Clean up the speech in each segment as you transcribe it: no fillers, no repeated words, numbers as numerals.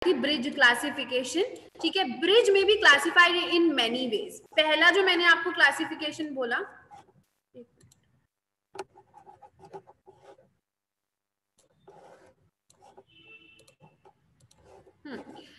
थी bridge classification, ठीक है। ब्रिज में भी क्लासिफाइड इन मेनी वेज। पहला जो मैंने आपको क्लासिफिकेशन बोला,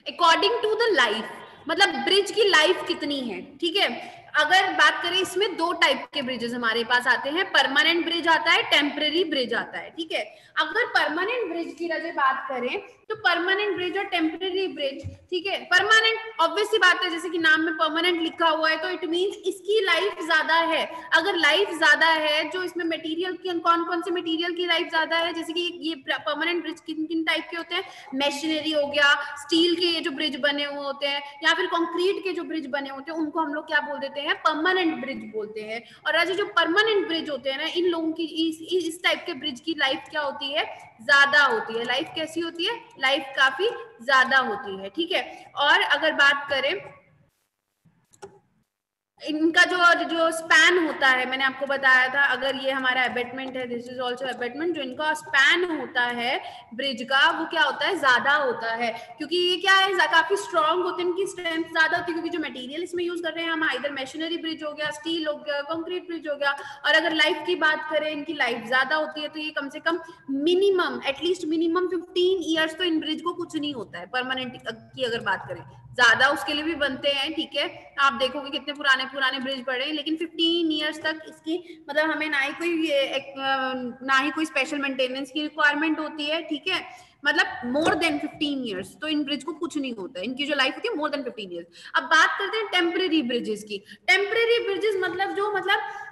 अकॉर्डिंग टू द लाइफ, मतलब ब्रिज की लाइफ कितनी है, ठीक है। अगर बात करें इसमें दो टाइप के ब्रिजेस हमारे पास आते हैं, परमानेंट ब्रिज आता है, टेम्पररी ब्रिज आता है, ठीक है। अगर परमानेंट ब्रिज की अगर बात करें तो परमानेंट ब्रिज और टेम्पररी ब्रिज, ठीक है। परमानेंट ऑब्वियस सी बात है, जैसे कि नाम में परमानेंट लिखा हुआ है तो इट मींस इसकी लाइफ ज्यादा है। अगर लाइफ ज्यादा है, जो इसमें मटेरियल की कौन कौन से मटेरियल की लाइफ ज्यादा है, जैसे कि ये परमानेंट ब्रिज किन किन टाइप के होते हैं, मशीनरी हो गया, स्टील के जो ब्रिज बने हुए होते हैं, या फिर कंक्रीट के जो ब्रिज बने होते हैं, उनको हम लोग क्या बोल देते हैं, परमानेंट ब्रिज बोलते हैं। और ऐसे जो परमानेंट ब्रिज होते हैं ना, इन लोगों की इस टाइप के ब्रिज की लाइफ क्या होती है, ज्यादा होती है। लाइफ कैसी होती है, लाइफ काफी ज्यादा होती है, ठीक है। और अगर बात करें इनका जो स्पैन होता है, मैंने आपको बताया था, अगर ये हमारा अबेटमेंट है, दिस इज आल्सो अबेटमेंट, जो इनका स्पैन होता है ब्रिज का, वो क्या होता है, ज्यादा होता है। क्योंकि ये क्या है, काफी स्ट्रॉन्ग होते हैं, इनकी स्ट्रेंथ ज्यादा होती है, क्योंकि जो मटेरियल इसमें यूज कर रहे हैं हम, इधर मशीनरी ब्रिज हो गया, स्टील हो गया, कंक्रीट ब्रिज हो गया। और अगर लाइफ की बात करें, इनकी लाइफ ज्यादा होती है, तो ये कम से कम मिनिमम एटलीस्ट मिनिमम 15 ईयर्स तो इन ब्रिज को कुछ नहीं होता है। परमानेंट की अगर बात करें, ज्यादा उसके लिए भी बनते हैं, ठीक है। आप देखोगे कितने पुराने पुराने ब्रिज पड़े हैं, लेकिन 15 ईयर्स तक इसकी मतलब हमें ना ही कोई स्पेशल मेंटेनेंस की रिक्वायरमेंट होती है, ठीक है। मतलब मोर देन 15 ईयर्स तो इन ब्रिज को कुछ नहीं होता है, इनकी जो लाइफ होती है मोर देन 15 ईयर्स। अब बात करते हैं टेम्परेरी ब्रिजेस की। टेम्परेरी ब्रिजेस मतलब जो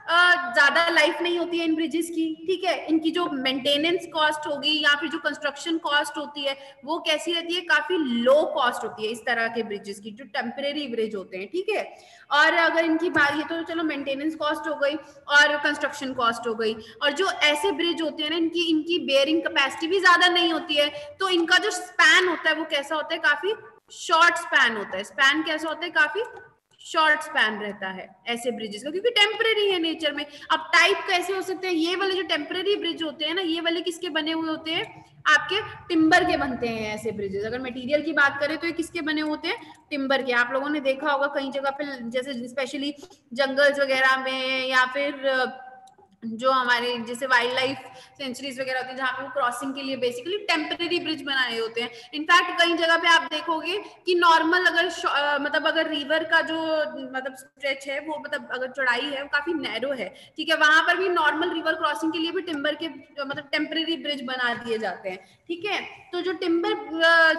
ज्यादा लाइफ नहीं होती है इन ब्रिजेस की, ठीक है। इनकी जो मेंटेनेंस कॉस्ट होगी या फिर जो कंस्ट्रक्शन कॉस्ट होती है, वो कैसी रहती है, काफी लो कॉस्ट होती है इस तरह के ब्रिजेस की, जो टेम्परेरी ब्रिज होते हैं, ठीक है। और अगर इनकी बात, ये तो चलो मेंटेनेंस कॉस्ट हो गई और कंस्ट्रक्शन कॉस्ट हो गई। और जो ऐसे ब्रिज होते हैं ना, इनकी बेयरिंग कैपेसिटी भी ज्यादा नहीं होती है, तो इनका जो स्पैन होता है वो कैसा होता है, काफी शॉर्ट स्पैन होता है। स्पैन कैसा होता है, काफी शॉर्ट स्पैन रहता है ऐसे ब्रिजेस का, क्योंकि टेम्परेरी है नेचर में। अब टाइप कैसे हो सकते हैं, ये वाले जो टेम्परेरी ब्रिज होते हैं ना, ये वाले किसके बने हुए होते हैं, आपके टिम्बर के बनते हैं ऐसे ब्रिजेस। अगर मटेरियल की बात करें तो ये किसके बने होते हैं, टिम्बर के। आप लोगों ने देखा होगा कई जगह पे, जैसे स्पेशली जंगल्स वगैरह में, या फिर जो हमारे जैसे वाइल्ड लाइफ सेंचुरीज वगैरह होती है, जहाँ पे वो क्रॉसिंग के लिए बेसिकली टेम्परेरी ब्रिज बनाए होते हैं। इनफैक्ट कई जगह पे आप देखोगे कि नॉर्मल अगर रिवर का जो स्ट्रेच है, वो अगर चौड़ाई है वो काफी नैरो है, ठीक है, वहां पर भी नॉर्मल रिवर क्रॉसिंग के लिए भी टिम्बर के टेम्परेरी ब्रिज बना दिए जाते हैं, ठीक है। तो जो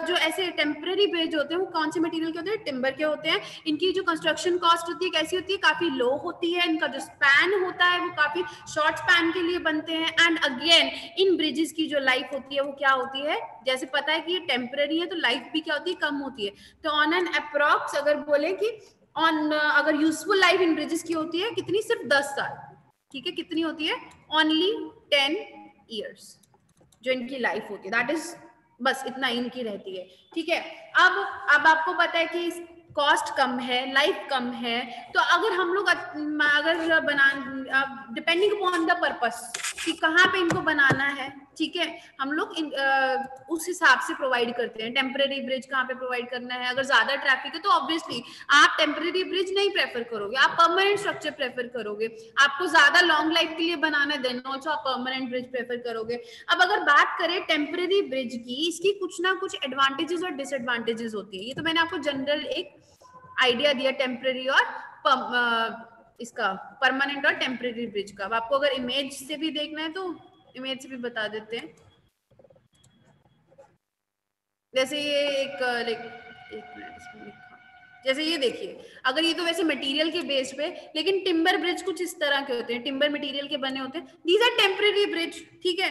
जो ऐसे टेम्परेरी ब्रिज होते हैं, वो कौन से मटेरियल के होते हैं, टिम्बर के होते हैं। इनकी जो कंस्ट्रक्शन कॉस्ट होती है कैसी होती है, काफी लो होती है। इनका जो स्पैन होता है वो काफी शॉर्ट स्पैन के लिए बनते हैं। एंड अगेन इन ब्रिजेस की जो लाइफ होती है वो क्या होती है, जैसे पता है कि ये टेम्पररी है तो लाइफ भी क्या होती है, कम होती है। तो ऑन एन अप्रॉक्स अगर बोले कि अगर यूजफुल लाइफ इन ब्रिजेस की होती है कितनी, सिर्फ 10 साल, ठीक है। कितनी होती है, ओनली 10 ईयर्स जो इनकी लाइफ होती है, दैट इज बस इतना इनकी रहती है, ठीक है। अब आपको पता है कि कॉस्ट कम है, लाइफ कम है, तो अगर हम लोग डिपेंडिंग अपॉन द पर्पस कि कहाँ पे इनको बनाना है, ठीक है, हम लोग उस हिसाब से प्रोवाइड करते हैं। टेम्परेरी ब्रिज कहाँ पे प्रोवाइड करना है, अगर ज्यादा ट्रैफिक है तो ऑब्वियसली आप टेम्परेरी ब्रिज नहीं प्रेफर करोगे, आप परमानेंट स्ट्रक्चर प्रेफर करोगे। आपको ज्यादा लॉन्ग लाइफ के लिए बनाना है, देन ऑल्सो आप परमानेंट ब्रिज प्रेफर करोगे। अब अगर बात करें टेम्परेरी ब्रिज की, इसकी कुछ ना कुछ एडवांटेजेस और डिसएडवांटेजेस होती है। ये तो मैंने आपको जनरल एक आइडिया दिया टेम्परेरी और इसका परमानेंट और टेम्परेरी ब्रिज का। अब आपको अगर इमेज से भी देखना है तो इमेज से भी बता देते हैं। जैसे ये एक मिनट इसमें लिखा, जैसे ये देखिए, अगर ये तो वैसे मटेरियल के बेस पे, लेकिन टिम्बर ब्रिज कुछ इस तरह के होते हैं, टिम्बर मटेरियल के बने होते हैं, दीज आर टेम्परेरी ब्रिज, ठीक है।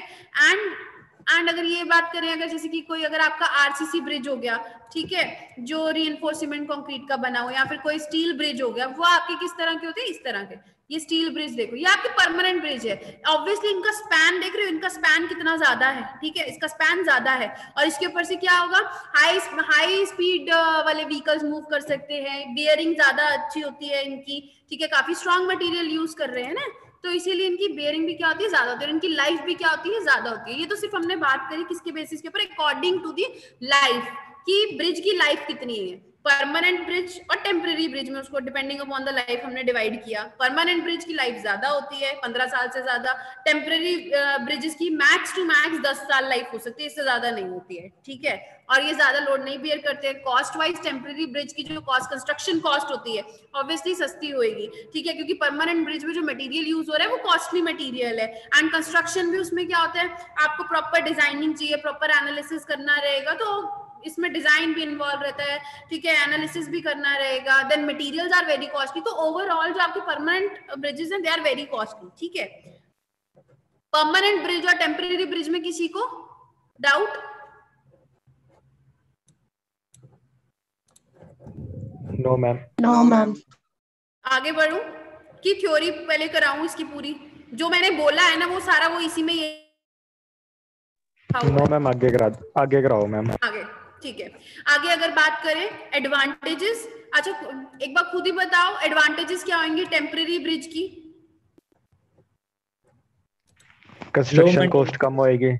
एंड अगर ये बात करें, अगर जैसे कि कोई अगर आपका आरसीसी ब्रिज हो गया, ठीक है, जो रीइंफोर्समेंट कंक्रीट का बना हो, या फिर कोई स्टील ब्रिज हो गया, वो आपके किस तरह के होते हैं, इस तरह के। ये स्टील ब्रिज देखो, ये आपके परमानेंट ब्रिज है। ऑब्वियसली इनका स्पैन देख रहे हो, इनका स्पैन कितना ज्यादा है, ठीक है, इसका स्पैन ज्यादा है। और इसके ऊपर से क्या होगा, हाई स्पीड वाले व्हीकल्स मूव कर सकते हैं, बियरिंग ज्यादा अच्छी होती है इनकी, ठीक है, काफी स्ट्रॉन्ग मटेरियल यूज कर रहे हैं ना, तो इसीलिए इनकी बेयरिंग भी क्या होती है, ज्यादा होती है, इनकी लाइफ भी क्या होती है, ज्यादा होती है। ये तो सिर्फ हमने बात करी किसके बेसिस के ऊपर, अकॉर्डिंग टू दी लाइफ, कि ब्रिज की लाइफ कितनी है। परमानेंट ब्रिज और टेम्पररी ब्रिज में उसको डिपेंडिंग अपॉन द लाइफ हमने डिवाइड किया। परमानेंट ब्रिज की लाइफ ज्यादा होती है, 15 साल से ज्यादा। टेम्पररी ब्रिजेस की मैक्स टू मैक्स 10 साल लाइफ हो सकती है, इससे ज्यादा नहीं होती है, ठीक है। और ये ज्यादा लोड नहीं बियर करते हैं। कॉस्ट वाइज टेम्पररी ब्रिज की जो कॉस्ट, कंस्ट्रक्शन कॉस्ट होती है, ऑब्वियसली सस्ती होगी, ठीक है, क्योंकि परमानेंट ब्रिज में जो मटेरियल यूज हो रहा है वो कॉस्टली मटेरियल है। एंड कंस्ट्रक्शन भी उसमें क्या होता है, आपको प्रॉपर डिजाइनिंग चाहिए, प्रॉपर एनालिसिस करना रहेगा, तो इसमें डिजाइन भी इन्वॉल्व रहता है, ठीक है, एनालिसिस भी करना रहेगा। Then materials are very costly. तो ओवरऑल जो आपके परमानेंट ब्रिजेस हैं दे आर वेरी कॉस्टली, ठीक है। परमानेंट ब्रिज और टेम्पररी ब्रिज में किसी को doubt? No ma'am. No ma'am. आगे बढ़ूं कि थ्योरी पहले कराऊं इसकी पूरी? जो मैंने बोला है ना वो सारा वो इसी में ये। नो मैम, आगे कराओ मैम। आगे, ठीक है। आगे अगर बात करें एडवांटेजेस, अच्छा एक बार खुद ही बताओ एडवांटेजेस क्या होंगे टेम्पररी ब्रिज की? कंस्ट्रक्शन कॉस्ट कम होएगी।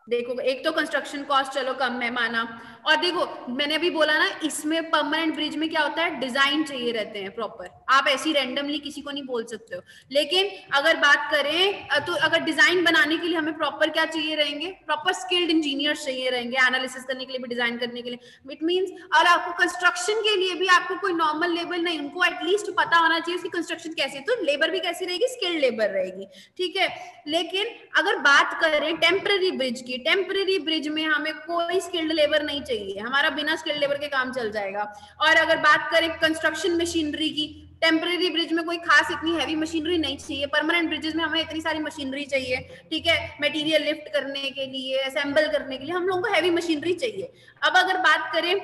देखो एक तो कंस्ट्रक्शन कॉस्ट चलो कम है, माना। और देखो मैंने अभी बोला ना, इसमें परमानेंट ब्रिज में क्या होता है, डिजाइन चाहिए रहते हैं प्रॉपर। आप ऐसी रैंडमली किसी को नहीं बोल सकते हो। लेकिन अगर बात करें तो अगर डिजाइन बनाने के लिए हमें प्रॉपर क्या चाहिए रहेंगे, प्रॉपर स्किल्ड इंजीनियर्स चाहिए रहेंगे, एनालिसिस करने के लिए भी, डिजाइन करने के लिए। इट मींस और आपको कंस्ट्रक्शन के लिए भी आपको कोई नॉर्मल लेबर नहीं, उनको एटलीस्ट पता होना चाहिए उसकी कंस्ट्रक्शन कैसी है। तो लेबर भी कैसी रहेगी, स्किल्ड लेबर रहेगी, ठीक है। लेकिन अगर बात करें टेम्पररी ब्रिज की, टेम्पररी ब्रिज में हमें कोई स्किल्ड लेबर नहीं चाहिए, हमारा बिना स्किल्ड लेबर के काम चल जाएगा। और अगर बात करें कंस्ट्रक्शन मशीनरी की, टेम्पररी ब्रिज में कोई खास इतनी हैवी मशीनरी नहीं चाहिए। परमानेंट ब्रिजेस में हमें इतनी सारी मशीनरी चाहिए, ठीक है, मटेरियल लिफ्ट करने के लिए, असेंबल करने के लिए हम लोगों को हैवी मशीनरी चाहिए। अब अगर बात करें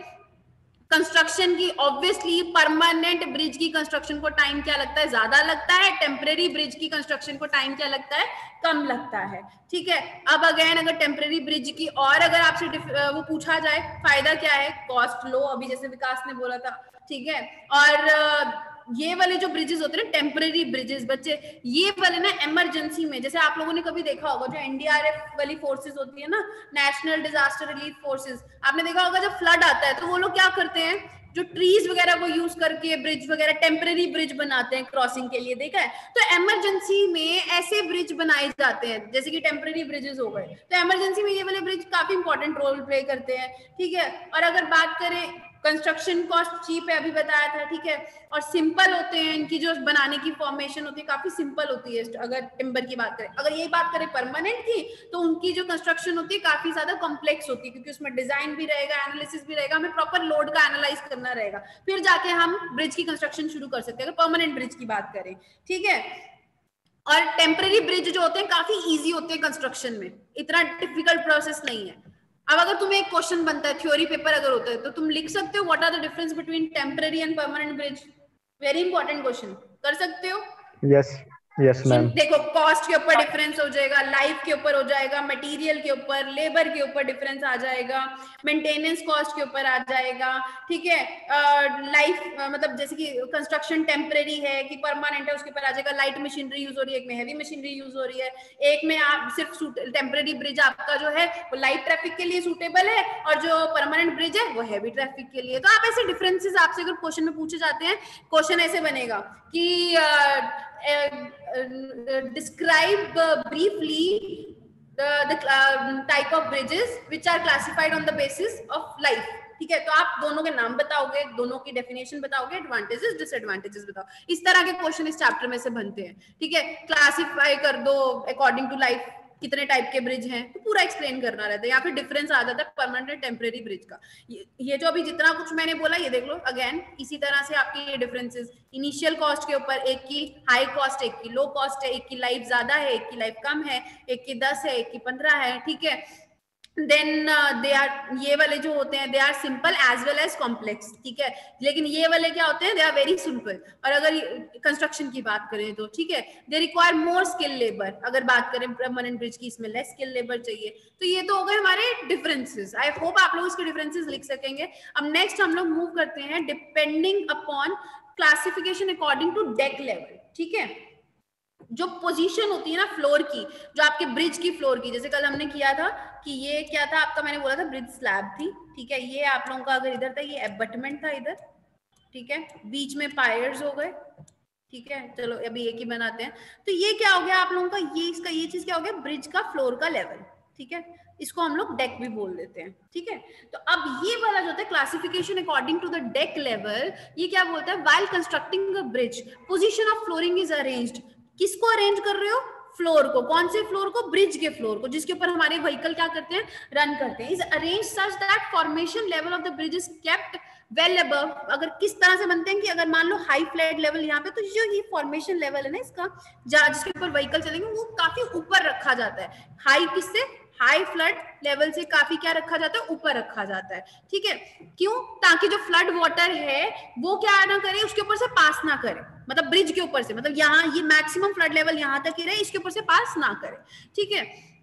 कंस्ट्रक्शन की, ऑब्वियसली परमानेंट ब्रिज की कंस्ट्रक्शन को टाइम क्या लगता है, ज्यादा लगता है। टेम्पररी ब्रिज की कंस्ट्रक्शन को टाइम क्या लगता है, कम लगता है, ठीक है। अब अगेन अगर टेम्पररी ब्रिज की और अगर आपसे वो पूछा जाए फायदा क्या है, कॉस्ट लो, अभी जैसे विकास ने बोला था, ठीक है। और ये वाले जो ब्रिजेस होते हैं ना टेम्पररी ब्रिजेस बच्चे, ये वाले ना इमरजेंसी में, जैसे आप लोगों ने कभी देखा होगा जो एनडीआरएफ वाली फोर्सेस होती है ना, नेशनल डिजास्टर रिलीफ फोर्सेस, आपने देखा होगा जब फ्लड आता है तो वो लोग क्या करते हैं, जो ट्रीज वगैरह वो यूज करके ब्रिज वगैरह टेम्पररी ब्रिज बनाते हैं क्रॉसिंग के लिए, देखा है। तो इमरजेंसी में ऐसे ब्रिज बनाए जाते हैं जैसे कि टेम्पररी ब्रिजेस हो गए, तो इमरजेंसी में ये वाले ब्रिज काफी इंपॉर्टेंट रोल प्ले करते हैं, ठीक है। और अगर बात करें कंस्ट्रक्शन कॉस्ट चीप है, अभी बताया था, ठीक है। और सिंपल होते हैं, इनकी जो बनाने की फॉर्मेशन होती है काफी सिंपल होती है अगर टिम्बर की बात करें। अगर यही बात करें परमानेंट की, तो उनकी जो कंस्ट्रक्शन होती है काफी ज्यादा कॉम्प्लेक्स होती है, क्योंकि उसमें डिजाइन भी रहेगा, एनालिसिस भी रहेगा, हमें प्रॉपर लोड का एनालाइज करना रहेगा, फिर जाके हम ब्रिज की कंस्ट्रक्शन शुरू कर सकते हैं अगर परमानेंट ब्रिज की बात करें, ठीक है। और टेम्पररी ब्रिज जो होते हैं काफी ईजी होते हैं कंस्ट्रक्शन में, इतना डिफिकल्ट प्रोसेस नहीं है। अब अगर तुम्हें एक क्वेश्चन बनता है, थ्योरी पेपर अगर होता है, तो तुम लिख सकते हो what are the difference between temporary and permanent bridge. Very important question, कर सकते हो? Yes ma'am. देखो कॉस्ट के ऊपर डिफरेंस हो जाएगा, लाइफ के ऊपर हो जाएगा, मटेरियल के ऊपर, लेबर के ऊपर डिफरेंस आ जाएगा, मेंटेनेंस कॉस्ट के ऊपर आ जाएगा, ठीक है। लाइफ मतलब जैसे कि कंस्ट्रक्शन टेम्पररी है कि परमानेंट है, उसके ऊपर आ जाएगा लाइट मशीनरी यूज हो रही है, एक में हैवी मशीनरी यूज हो रही है, एक में आप सिर्फ टेम्पररी ब्रिज आपका जो है वो लाइट ट्रैफिक के लिए सूटेबल है, और जो परमानेंट ब्रिज है वो हैवी ट्रैफिक के लिए। तो आप ऐसे डिफरेंसेस आपसे अगर क्वेश्चन में पूछे जाते हैं, क्वेश्चन ऐसे बनेगा कि describe briefly the type of bridges which are classified on the basis of life, ठीक है। तो आप दोनों के नाम बताओगे, दोनों की डेफिनेशन बताओगे, एडवांटेजेस डिसएडवांटेजेस बताओ। इस तरह के क्वेश्चन इस चैप्टर में से बनते हैं, ठीक है। क्लासिफाई कर दो अकॉर्डिंग टू लाइफ कितने टाइप के ब्रिज हैं, तो पूरा एक्सप्लेन करना रहता है, या फिर डिफरेंस आ जाता है परमानेंट टेम्पररी ब्रिज का। ये जो अभी जितना कुछ मैंने बोला ये देख लो, अगेन इसी तरह से आपके ये डिफरेंसेस, इनिशियल कॉस्ट के ऊपर, एक की हाई कॉस्ट, एक की लो कॉस्ट है, एक की लाइफ ज्यादा है, एक की लाइफ कम है, एक की 10 है, एक की 15 है, ठीक है। देन दे आर, ये वाले जो होते हैं they are simple as well as complex, ठीक है। लेकिन ये वाले क्या होते हैं, दे आर वेरी सिंपल। और अगर कंस्ट्रक्शन की बात करें तो ठीक है, they require more skill labour. अगर बात करें परमानेंट ब्रिज की, इसमें लेस स्किल लेबर चाहिए। तो ये तो हो गए हमारे डिफरेंसेस। आई होप आप लोग इसके डिफरेंसेस लिख सकेंगे। अब नेक्स्ट हम लोग मूव करते हैं depending upon classification according to deck level, ठीक है। जो पोजीशन होती है ना फ्लोर की, जो आपके ब्रिज की फ्लोर की, जैसे कल हमने किया था कि ये क्या था आपका, मैंने बोला था ब्रिज स्लैब थी, ठीक है, ये आप लोगों का अगर इधर था ये एबटमेंट था इधर, ठीक है, बीच में पायर्स हो गए, ठीक है, चलो अभी एक ही बनाते हैं। तो ये क्या हो गया आप लोगों का, ये इसका ये चीज क्या हो गया, ब्रिज का फ्लोर का लेवल, ठीक है, इसको हम लोग डेक भी बोल देते हैं, ठीक है। तो अब ये वाला जो होता है classification according to the deck level, ये क्या बोलता है, while constructing a bridge position of flooring is arranged. किसको अरेंज कर रहे हो, फ्लोर को, कौन से फ्लोर को, ब्रिज के फ्लोर को, जिसके ऊपर हमारे व्हीकल क्या करते हैं, रन करते हैं, is arrange such that formation level of the bridge is kept well above. अगर किस तरह से बनते हैं कि अगर मान लो हाई फ्लैट लेवल यहाँ पे, तो जो ये फॉर्मेशन लेवल है ना इसका, जिसके ऊपर व्हीकल चलेंगे वो काफी ऊपर रखा जाता है, हाई किससे, हाई फ्लड लेवल से काफी क्या रखा जाता है, ऊपर रखा जाता है, ठीक है। क्यों, ताकि जो फ्लड वाटर है वो क्या ना करे, उसके ऊपर से पास ना करे, मतलब ब्रिज के ऊपर से, मतलब यहाँ ये मैक्सिमम फ्लड लेवल यहाँ तक ही रहे, इसके ऊपर से पास ना करे, ठीक है।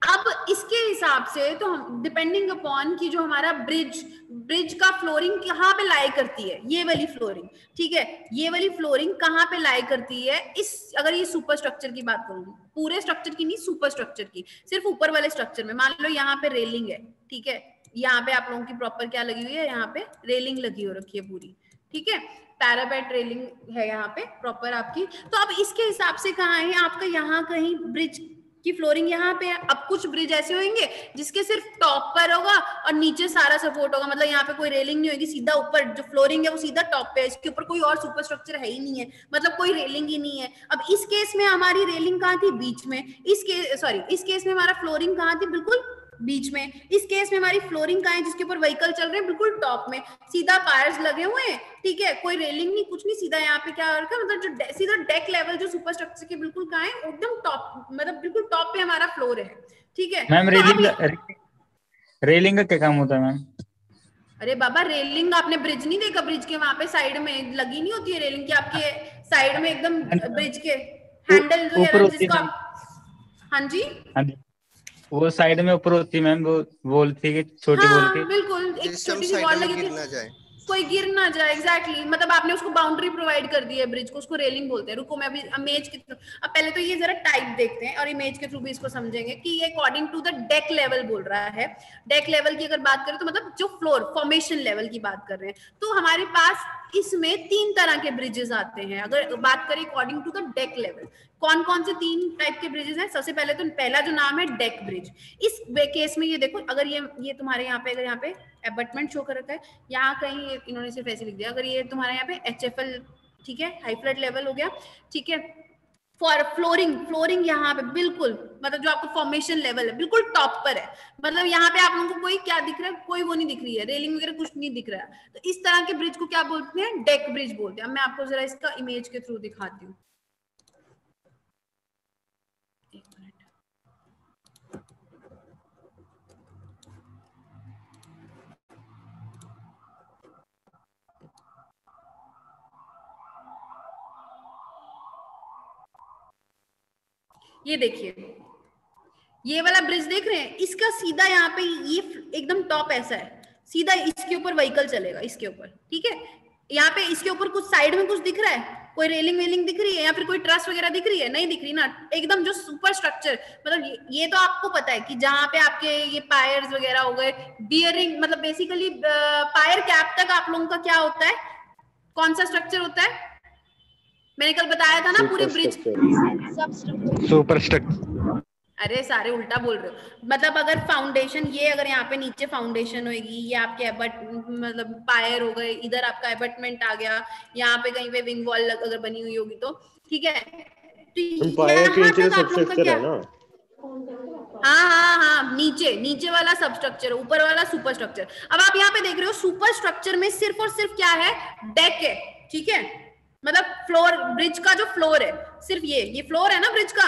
अब इसके हिसाब से तो हम डिपेंडिंग अपॉन कि जो हमारा ब्रिज का फ्लोरिंग कहाँ पे लाई करती है, ये वाली फ्लोरिंग, ठीक है, ये वाली फ्लोरिंग कहाँ पे लाई करती है, इस अगर ये सुपर स्ट्रक्चर की बात करूँ, पूरे स्ट्रक्चर की नहीं, सुपर स्ट्रक्चर की, सिर्फ ऊपर वाले स्ट्रक्चर में, मान लो यहाँ पे रेलिंग है, ठीक है, यहाँ पे आप लोगों की प्रॉपर क्या लगी हुई है, यहाँ पे रेलिंग लगी हो रखी है पूरी, ठीक है, पैरापेट रेलिंग है यहाँ पे प्रॉपर आपकी। तो अब इसके हिसाब से कहाँ है आपका, यहाँ कहीं ब्रिज की फ्लोरिंग यहाँ पे है। अब कुछ ब्रिज ऐसे होंगे जिसके सिर्फ टॉप पर होगा और नीचे सारा सपोर्ट होगा, मतलब यहाँ पे कोई रेलिंग नहीं होगी, सीधा ऊपर जो फ्लोरिंग है वो सीधा टॉप पे है, इसके ऊपर कोई और सुपर स्ट्रक्चर है ही नहीं है, मतलब कोई रेलिंग ही नहीं है। अब इस केस में हमारी रेलिंग कहाँ थी, बीच में, इस केस में हमारा फ्लोरिंग कहाँ थी, बिल्कुल बीच में। इस केस में हमारी फ्लोरिंग कहाँ है, जिसके ऊपर व्हीकल चल रहे हैं, बिल्कुल टॉप में, सीधा पायर्स लगे हुए हैं, ठीक है, कोई रेलिंग नहीं, कुछ नहीं, सीधा यहाँ पे क्या रखा, मतलब जो सीधा डेक लेवल जो सुपर स्ट्रक्चर के बिल्कुल कहाँ है, एकदम टॉप, मतलब बिल्कुल टॉप पे हमारा फ्लोर है, ठीक है। मैम तो रेलिंग का क्या काम होता है मैम? अरे बाबा, रेलिंग आपने ब्रिज नहीं देखा, ब्रिज के वहां पे साइड में लगी नहीं होती है रेलिंग की, आपके साइड में एकदम ब्रिज के हैंडल जो है जिसको, हाँ जी, हाँ जी, वो साइड में ऊपर होती है मैम, वो वॉल थी कि छोटी वॉल हाँ की, बिल्कुल, एक छोटी सी वॉल लगी थी, कोई गिर ना जाए, एग्जैक्टली मतलब आपने उसको बाउंड्री प्रोवाइड कर दी है ब्रिज को, उसको रेलिंग बोलते हैं। रुको मैं अभी इमेज के थ्रू, अब पहले तो ये जरा टाइप देखते हैं और इमेज के थ्रू भी इसको समझेंगे कि ये according to the deck level बोल रहा है। डेक लेवल की अगर बात करें तो मतलब जो फ्लोर फॉर्मेशन लेवल की बात कर रहे हैं, तो हमारे पास इसमें 3 तरह के ब्रिजेस आते हैं। अगर बात करें according to the deck level, कौन कौन से 3 टाइप के ब्रिजेस हैं? सबसे पहले तो पहला जो नाम है डेक ब्रिज। इस केस में ये देखो, अगर ये तुम्हारे यहाँ पे, अगर यहाँ पे एबटमेंट शो कर रखा है, यहाँ कहीं इन्होंने सिर्फ ऐसे लिख दिया, अगर ये तुम्हारे यहाँ पे HFL, ठीक है, हाई फ्लड लेवल हो गया, ठीक है। फॉर फ्लोरिंग यहाँ पे बिल्कुल, मतलब जो आपका फॉर्मेशन लेवल है बिल्कुल टॉप पर है, मतलब यहाँ पे आप लोगों को कोई क्या दिख रहा है, कोई वो नहीं दिख रही है, रेलिंग वगैरह कुछ नहीं दिख रहा है। तो इस तरह के ब्रिज को क्या बोलते हैं? डेक ब्रिज बोलते हैं। अब मैं आपको जरा इसका इमेज के थ्रू दिखाती हूँ। ये देखिए, ये वाला ब्रिज देख रहे हैं, इसका सीधा यहाँ पे ये एकदम टॉप ऐसा है, सीधा इसके ऊपर व्हीकल चलेगा, इसके ऊपर, ठीक है। यहाँ पे इसके ऊपर कुछ साइड में कुछ दिख रहा है, कोई रेलिंग वेलिंग दिख रही है या फिर कोई ट्रस वगैरह दिख रही है? नहीं दिख रही ना। एकदम जो सुपर स्ट्रक्चर, मतलब ये तो आपको पता है कि जहाँ पे आपके ये पायर्स वगैरह हो गए, बियरिंग, मतलब बेसिकली पायर कैप तक आप लोगों का क्या होता है, कौन सा स्ट्रक्चर होता है? मैंने कल बताया था ना, पूरे ब्रिज सुपर स्ट्रक्चर। अरे सारे उल्टा बोल रहे हो। मतलब अगर फाउंडेशन, ये अगर यहाँ पे नीचे फाउंडेशन होगी, ये आपके मतलब पायर हो गए, इधर आपका एबटमेंट आ गया, यहाँ पे कहीं पे विंग वॉल अगर बनी हुई होगी तो ठीक है। तो पायर के नीचे सब स्ट्रक्चर है ना? हाँ, नीचे वाला सब स्ट्रक्चर, ऊपर वाला सुपर स्ट्रक्चर। अब आप यहाँ पे देख रहे हो, सुपर स्ट्रक्चर में सिर्फ और सिर्फ क्या है? डेक है, ठीक है, मतलब फ्लोर, ब्रिज का जो फ्लोर है, सिर्फ ये फ्लोर है ना ब्रिज का,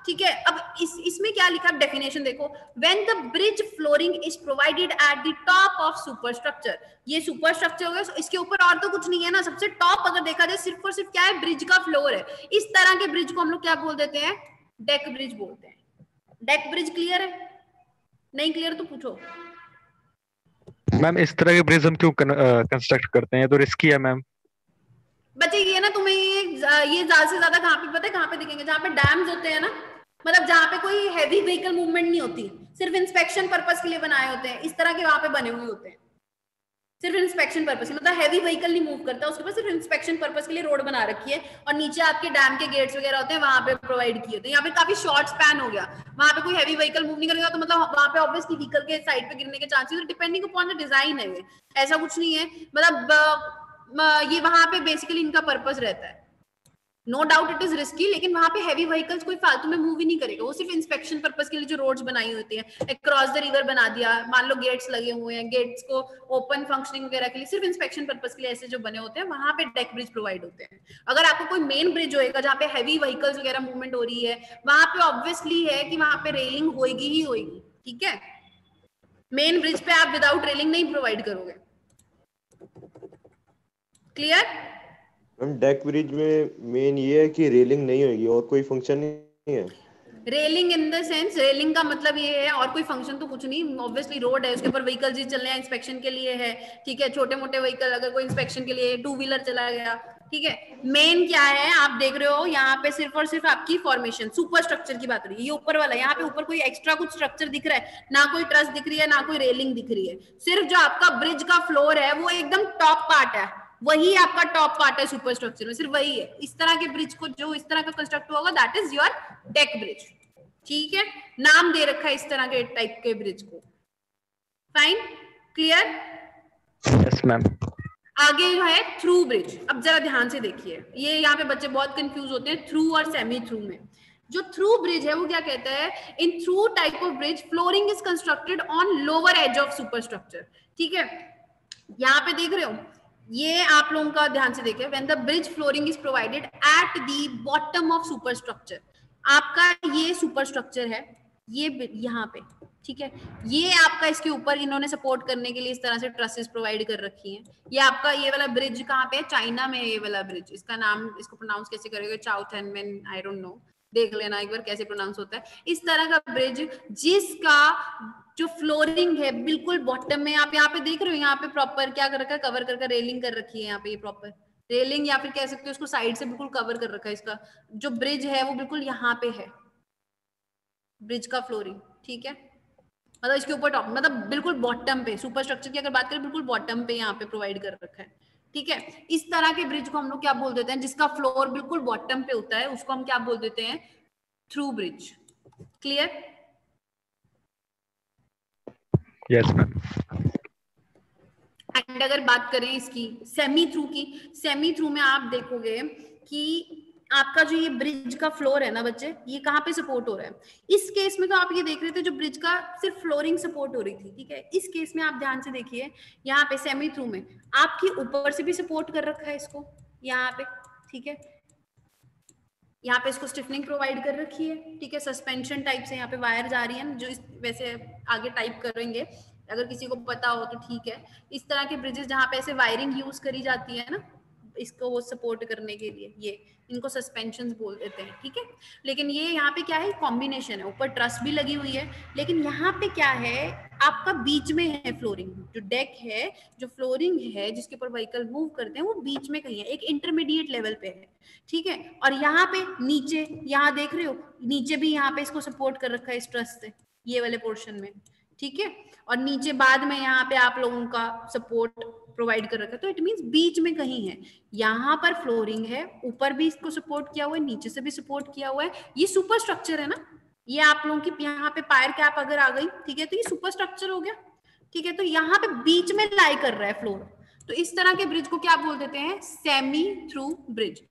ठीक है। अब इसमें क्या लिखा, डेफिनेशन देखो, when the bridge flooring is provided at the top of super structure. ये सुपर स्ट्रक्चर हो गया, इसके ऊपर और तो कुछ नहीं है ना, सबसे टॉप अगर देखा जाए सिर्फ और सिर्फ क्या है? ब्रिज का फ्लोर है। इस तरह के ब्रिज को हम लोग क्या बोल देते हैं? डेक ब्रिज बोलते हैं। डेक ब्रिज क्लियर है? नहीं क्लियर तो पूछो। मैम इस तरह के ब्रिज हम क्यों कंस्ट्रक्ट करते हैं? तो रिस्की है मैम। बच्चे ये ना तुम्हें ये ज्यादा से ज्यादा कहाँ पे पता है, कहाँ पे दिखेंगे, जहाँ पे डैम्स होते हैं ना, मतलब जहाँ पे कोई हैवी व्हीकल मूवमेंट नहीं होती, सिर्फ इंस्पेक्शन पर्पस के लिए बनाए होते हैं, इस तरह के वहां पे बने हुए होते हैं, सिर्फ इंस्पेक्शन पर्पस, मतलब हैवी व्हीकल नहीं मूव करता, उसके पास सिर्फ इंस्पेक्शन पर्पस के लिए रोड बना रखी है, और नीचे आपके डैम के गेट्स वगैरह होते हैं, वहां पे प्रोवाइड किए होते हैं। यहाँ पे काफी शॉर्ट स्पैन हो गया, वहां पे कोई हैवी व्हीकल मूव नहीं करेगा, तो मतलब वहां पे ऑब्वियसली व्हीकल के साइड पे गिरने के chances, depending upon the design है, ये ऐसा कुछ नहीं है, मतलब ये वहां पे बेसिकली इनका पर्पस रहता है। No doubt it is risky, लेकिन वहां पे हैवी व्हीकल्स कोई फालतू में मूव ही नहीं करेगा, वो सिर्फ इंस्पेक्शन पर्पस के लिए जो रोड्स बनाई होती हैं, क्रॉस द रिवर बना दिया, मान लो गेट्स लगे हुए हैं, गेट्स को ओपन फंक्शनिंग वगैरह के लिए, सिर्फ इंस्पेक्शन पर्पस के लिए ऐसे जो बने होते हैं, वहां पे डेक ब्रिज प्रोवाइड होते हैं। अगर आपको कोई मेन ब्रिज होएगा जहाँ पे हैवी व्हीकल्स वगैरह मूवमेंट हो रही है, वहां पे ऑब्वियसली है कि वहां पे रेलिंग होगी ही होगी, ठीक है। मेन ब्रिज पे आप विदाउट रेलिंग नहीं प्रोवाइड करोगे। क्लियर? मैम डेक ब्रिज में मेन ये है कि रेलिंग नहीं होगी, और कोई फंक्शन नहीं है। Railing in the sense, railing का मतलब ये है, और कोई फंक्शन तो कुछ नहीं, ऑब्वियसली रोड है, उसके ऊपर व्हीकल जी चल रहे हैं, इंस्पेक्शन के लिए है, ठीक है, छोटे मोटे व्हीकल अगर कोई इंस्पेक्शन के लिए, टू व्हीलर चला गया, ठीक है। मेन क्या है आप देख रहे हो यहाँ पे, सिर्फ और सिर्फ आपकी फॉर्मेशन, सुपर स्ट्रक्चर की बात हो रही है, ये ऊपर वाला, यहाँ पे ऊपर कोई एक्स्ट्रा कुछ स्ट्रक्चर दिख रहा है ना, कोई ट्रस दिख रही है ना, कोई रेलिंग दिख रही है, सिर्फ जो आपका ब्रिज का फ्लोर है वो एकदम टॉप पार्ट है, वही आपका टॉप पार्ट है सुपर स्ट्रक्चर में, सिर्फ वही है। इस तरह के ब्रिज को जो इस तरह का कंस्ट्रक्ट होगा, that is your deck bridge, ठीक है, नाम दे रखा है इस तरह के टाइप के ब्रिज को। Fine, clear? Yes ma'am. आगे जो है थ्रू ब्रिज, अब जरा ध्यान से देखिए, ये यहाँ पे बच्चे बहुत कंफ्यूज होते हैं थ्रू और सेमी थ्रू में। जो थ्रू ब्रिज है वो क्या कहता है, in through type of bridge flooring is constructed on lower edge of superstructure, ठीक है। यहाँ पे देख रहे हो, ये आप लोगों का ध्यान से देखिए, when the bridge flooring is provided at the bottom of super structure, आपका ये सुपर स्ट्रक्चर है, ये यहाँ पे, ठीक है, ये आपका इसके ऊपर इन्होंने सपोर्ट करने के लिए इस तरह से ट्रसेस प्रोवाइड कर रखी हैं। ये आपका ये वाला ब्रिज कहाँ पे है, चाइना में, ये वाला ब्रिज, इसका नाम, इसको प्रोनाउंस कैसे करेंगे, चाउथेनमेन, आई डोंट नो, देख लेना एक बार कैसे प्रोनाउंस होता है। इस तरह का ब्रिज जिसका जो फ्लोरिंग है बिल्कुल बॉटम में, आप यहाँ पे देख रहे हो, यहाँ पे प्रॉपर क्या कर रखा है, कवर करके रेलिंग कर रखी है, यहाँ पे ये प्रॉपर रेलिंग, या फिर कह सकते हो उसको साइड से बिल्कुल कवर कर रखा है, इसका जो ब्रिज है वो बिल्कुल यहाँ पे है, ब्रिज का फ्लोरिंग, ठीक है, मतलब इसके ऊपर टॉप, मतलब बिल्कुल बॉटम पे, सुपर स्ट्रक्चर की अगर बात करें बिल्कुल बॉटम पे यहाँ पे प्रोवाइड कर रखा है, ठीक है। इस तरह के ब्रिज को हम लोग क्या बोल देते हैं, जिसका फ्लोर बिल्कुल बॉटम पे होता है, उसको हम क्या बोल देते हैं, through bridge. Clear? Yes ma'am. And अगर बात करें इसकी सेमी थ्रू की, सेमी थ्रू में आप देखोगे कि आपका जो ये ब्रिज का फ्लोर है ना बच्चे, ये कहाँ पे सपोर्ट हो रहा है, इस केस में तो आप ये देख रहे थे जो ब्रिज का सिर्फ फ्लोरिंग सपोर्ट हो रही थी, ठीक है। इस केस में आप ध्यान से देखिए, यहाँ पे सेमी थ्रू में आपकी ऊपर से भी सपोर्ट कर रखा है इसको, यहाँ पे, ठीक है, यहाँ पे इसको स्टिफनिंग प्रोवाइड कर रखी है, ठीक है, सस्पेंशन टाइप से यहाँ पे वायर जा रही है, जो इस वैसे आगे टाइप करेंगे अगर किसी को पता हो तो ठीक है। इस तरह के ब्रिजेस जहाँ पे ऐसे वायरिंग यूज करी जाती है ना, इसको वो सपोर्ट करने के लिए, ये इनको सस्पेंशंस बोल देते हैं, ठीक है। लेकिन ये यहाँ पे क्या है, कॉम्बिनेशन है, ऊपर ट्रस भी लगी हुई है, लेकिन यहाँ पे क्या है, आपका बीच में है फ्लोरिंग, जो डेक है, जो फ्लोरिंग है जिसके ऊपर व्हीकल मूव करते हैं, वो बीच में कहीं है, एक इंटरमीडिएट लेवल पे है, ठीक है। और यहाँ पे नीचे, यहाँ देख रहे हो नीचे भी यहाँ पे इसको सपोर्ट कर रखा है इस ट्रस से, ये वाले पोर्शन में, ठीक है। और नीचे बाद में यहाँ पे आप लोगों का सपोर्ट प्रोवाइड कर रखा है, तो इट मींस बीच में कहीं है, यहाँ पर फ्लोरिंग है, ऊपर भी इसको सपोर्ट किया हुआ है, नीचे से भी सपोर्ट किया हुआ है, ये सुपर स्ट्रक्चर है ना, ये आप लोगों की यहाँ पे पायर कैप अगर आ गई, ठीक है, तो ये सुपर स्ट्रक्चर हो गया, ठीक है। तो यहाँ पे बीच में लाई कर रहा है फ्लोर, तो इस तरह के ब्रिज को क्या बोल देते हैं, सेमी थ्रू ब्रिज।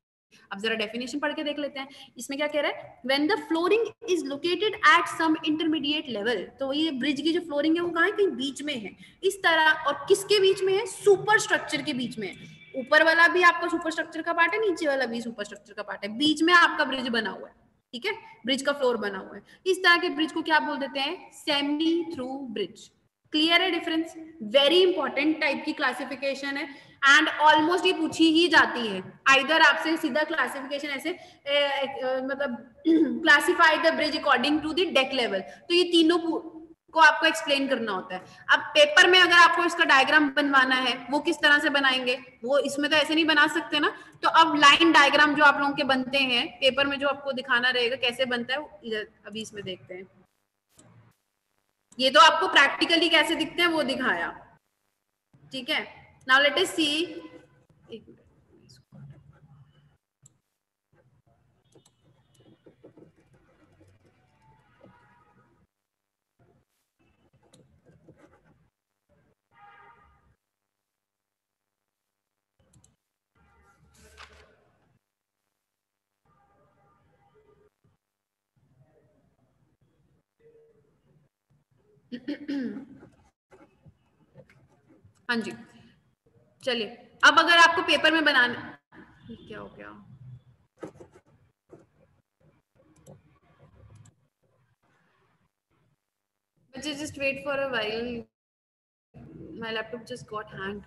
अब जरा डेफिनेशन पढ़ के देख लेते हैं, इसमें क्या कह रहा है, when the flooring is located at some intermediate level, तो ये ब्रिज की जो फ्लोरिंग है वो कहाँ है, कहीं बीच में है, इस तरह, और किसके बीच में है, सुपर स्ट्रक्चर के बीच में, ऊपर वाला भी आपका सुपर स्ट्रक्चर का पार्ट है, नीचे वाला भी सुपर स्ट्रक्चर का पार्ट है, बीच में आपका ब्रिज बना हुआ है, ठीक है, ब्रिज का फ्लोर बना हुआ है, इस तरह के ब्रिज को क्या बोल देते हैं, सेमी थ्रू ब्रिज। क्लियर है डिफरेंस? वेरी इंपॉर्टेंट टाइप की क्लासिफिकेशन है, एंड ऑलमोस्ट ये पूछी ही जाती है, आइदर आपसे सीधा क्लासिफिकेशन ऐसे मतलब classify the bridge according to the deck level, तो ये तीनों को आपको एक्सप्लेन करना होता है। अब पेपर में अगर आपको इसका डायग्राम बनवाना है, वो किस तरह से बनाएंगे, वो इसमें तो ऐसे नहीं बना सकते ना। तो अब लाइन डायग्राम जो आप लोगों के बनते हैं पेपर में, जो आपको दिखाना रहेगा कैसे बनता है, इधर अभी इसमें देखते हैं। ये तो आपको प्रैक्टिकली कैसे दिखते हैं वो दिखाया, ठीक है। नाउ लेट अस सी, एक मिनट, हाँ जी चलिए। अब अगर आपको पेपर में बनाना, क्या हो गया, just wait for a while, my laptop just got hanged.